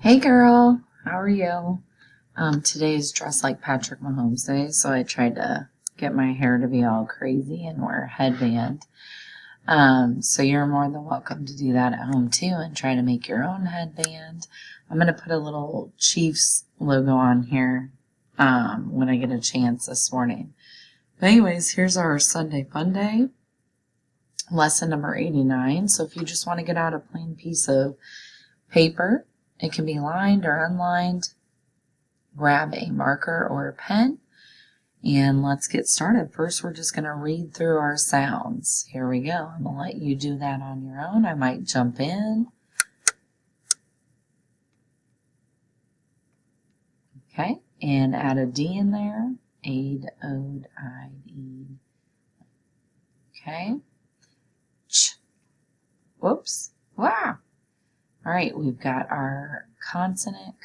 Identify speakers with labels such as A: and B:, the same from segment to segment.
A: Hey girl, how are you? Today's Dress Like Patrick Mahomes Day, so I tried to get my hair to be all crazy and wear a headband. So you're more than welcome to do that at home too and try to make your own headband. I'm going to put a little Chiefs logo on here when I get a chance this morning. But anyways, here's our Sunday Fun Day, lesson number 89. So if you just want to get out a plain piece of paper, it can be lined or unlined. Grab a marker or a pen and let's get started. First, we're just going to read through our sounds. Here we go. I'm going to let you do that on your own. I might jump in. Okay, and add a D in there. Aid, ode, I-E. Okay. Ch. Whoops. Wow. All right, we've got our consonant,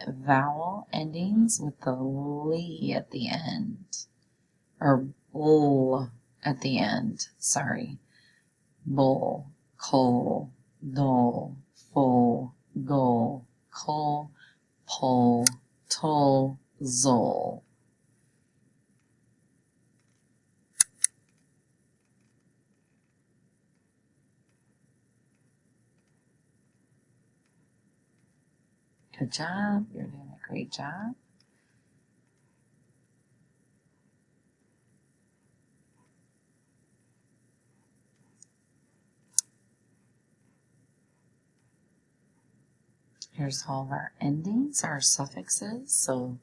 A: vowel endings with the li at the end, or bull at the end, sorry. Bull, coal, dole, full, goal, coal, pole, toll, zol. Good job. You're doing a great job. Here's all of our endings, our suffixes. So,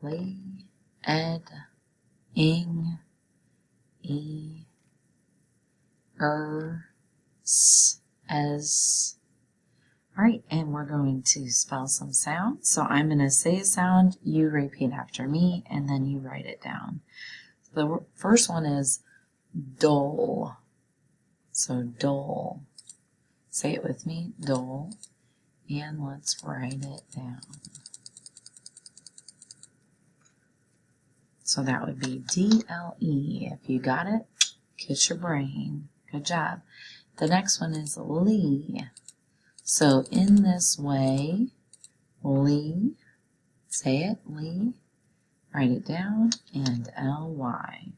A: lay, ed, ing, e, s, as. All right, and we're going to spell some sounds. So I'm going to say a sound, you repeat after me, and then you write it down. The first one is dole. So dole. Say it with me, dole. And let's write it down. So that would be D-L-E. If you got it, kiss your brain. Good job. The next one is Lee. So in this way, Lee, say it, Lee, write it down, and L-Y.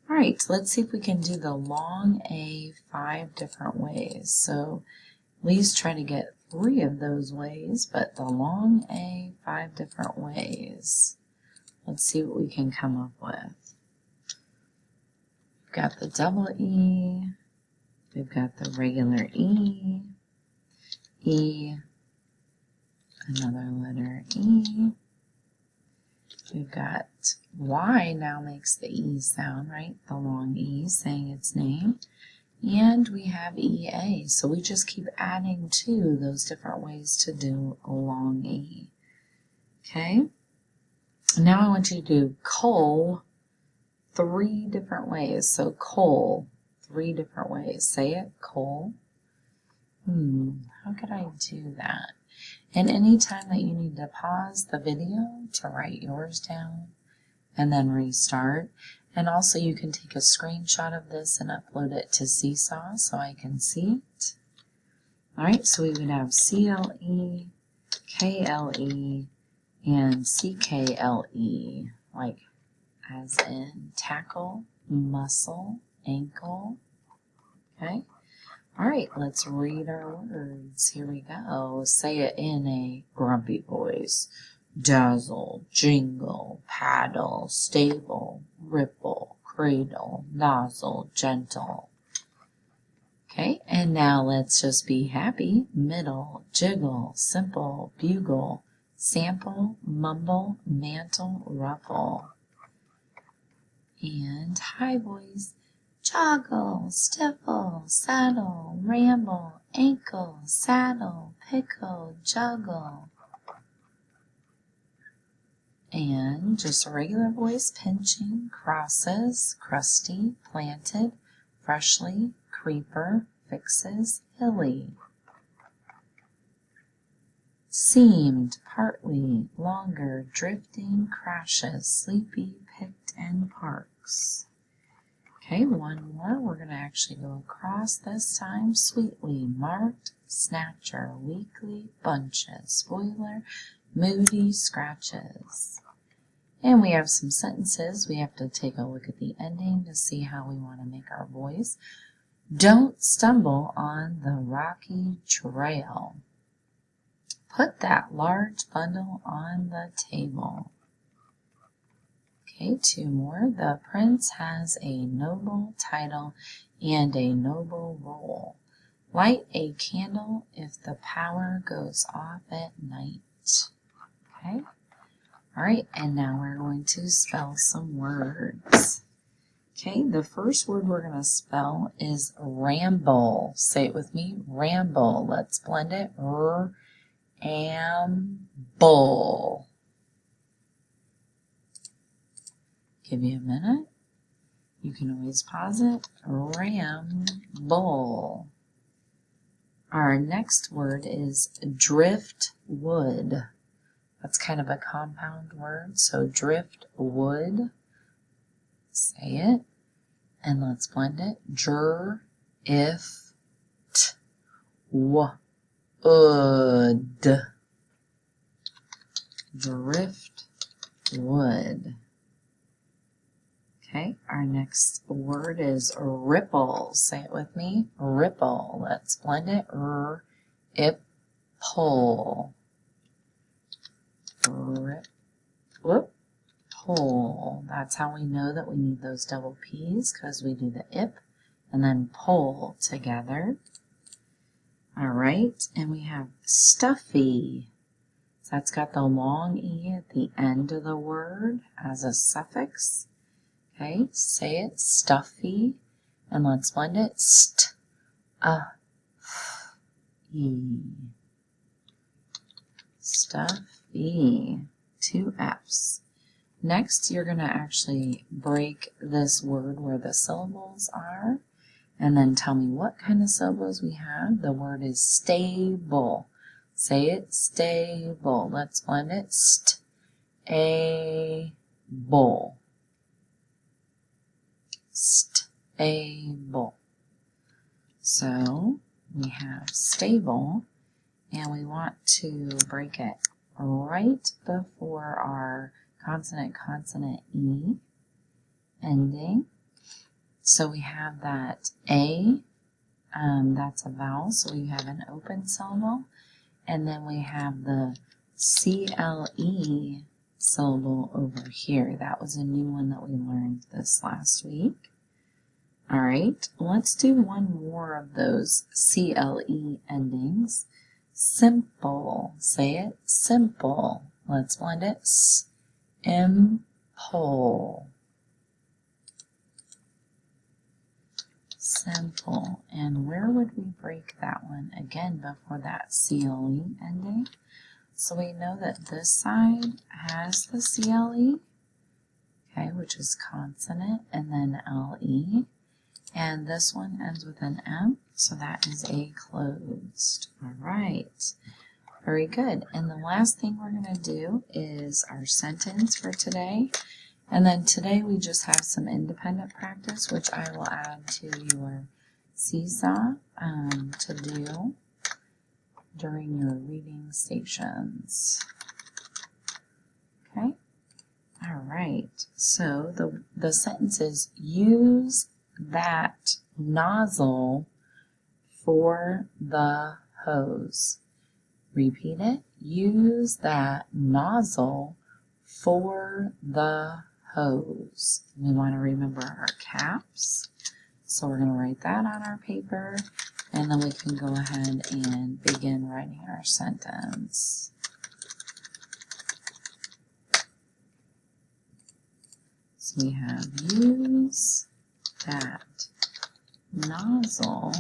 A: All right, let's see if we can do the long A 5 different ways. So Lee's trying to get 3 of those ways, but the long A 5 different ways. Let's see what we can come up with. We've got the double E, we've got the regular E, E, another letter E. We've got Y now makes the E sound, right? The long E saying its name. And we have EA. So we just keep adding to those different ways to do a long E. Okay? Now I want you to do coal 3 different ways. So coal, 3 different ways. Say it, coal. How could I do that? And anytime that you need to pause the video to write yours down and then restart. And also you can take a screenshot of this and upload it to Seesaw so I can see it. All right, so we would have C-L-E, K-L-E, and C-K-L-E, like as in tackle, muscle, ankle. Okay. All right, let's read our words. Here we go. Say it in a grumpy voice. Dazzle, jingle, paddle, stable, ripple, cradle, nozzle, gentle. Okay, and now let's just be happy. Middle, jiggle, simple, bugle, sample, mumble, mantle, ruffle. And high voice. Joggle, stiffle, saddle, ramble, ankle, saddle, pickle, juggle. And just a regular voice, pinching, crosses, crusty, planted, freshly, creeper, fixes, hilly. Seamed, partly, longer, drifting, crashes, sleepy, picked, and parks. Okay, one more. We're going to actually go across this time. Sweetly marked, snatcher, weekly, bunches, spoiler, moody, scratches. And we have some sentences. We have to take a look at the ending to see how we want to make our voice. Don't stumble on the rocky trail. Put that large bundle on the table. Okay, two more. The prince has a noble title and a noble role. Light a candle if the power goes off at night. Okay. All right, and now we're going to spell some words. Okay, the first word we're going to spell is ramble. Say it with me, ramble. Let's blend it. Ramble. Give you a minute. You can always pause it. Ramble. Our next word is driftwood. That's kind of a compound word, so driftwood. Say it, and let's blend it. Driftwood. Driftwood. Okay, our next word is ripple. Say it with me. Ripple. Let's blend it. Ripple. Pull. That's how we know that we need those double P's, because we do the ip and then pull together. All right, and we have stuffy. So that's got the long E at the end of the word as a suffix. Okay, say it, stuffy, and let's blend it. E. Stuffy. Two F's. Next, you're going to actually break this word where the syllables are, and then tell me what kind of syllables we have. The word is stable. Say it, stable. Let's blend it. Stable. Stable. So we have stable, and we want to break it right before our consonant E ending. So we have that A, that's a vowel, so we have an open syllable, and then we have the CLE syllable over here. That was a new one that we learned this last week. All right, let's do one more of those CLE endings. Simple. Say it, simple. Let's blend it. Impole. Simple. And where would we break that one? Again, before that CLE ending. So we know that this side has the CLE, okay, which is consonant, and then LE. And this one ends with an M, so that is a closed. All right. Very good. And the last thing we're going to do is our sentence for today. And then today we just have some independent practice, which I will add to your seesaw to do during your reading stations. Okay? All right. So the sentence is, use that nozzle for the hose. Repeat it. Use that nozzle for the hose. We want to remember our caps. So we're going to write that on our paper, and then we can go ahead and begin writing our sentence. So we have use that nozzle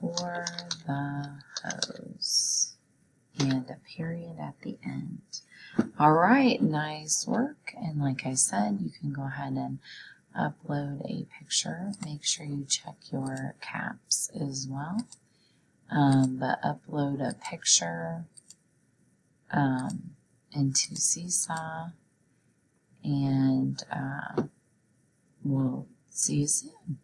A: for the hose, and a period at the end. All right, nice work. And like I said, you can go ahead and upload a picture. Make sure you check your caps as well. But upload a picture into Seesaw, and we'll see you soon.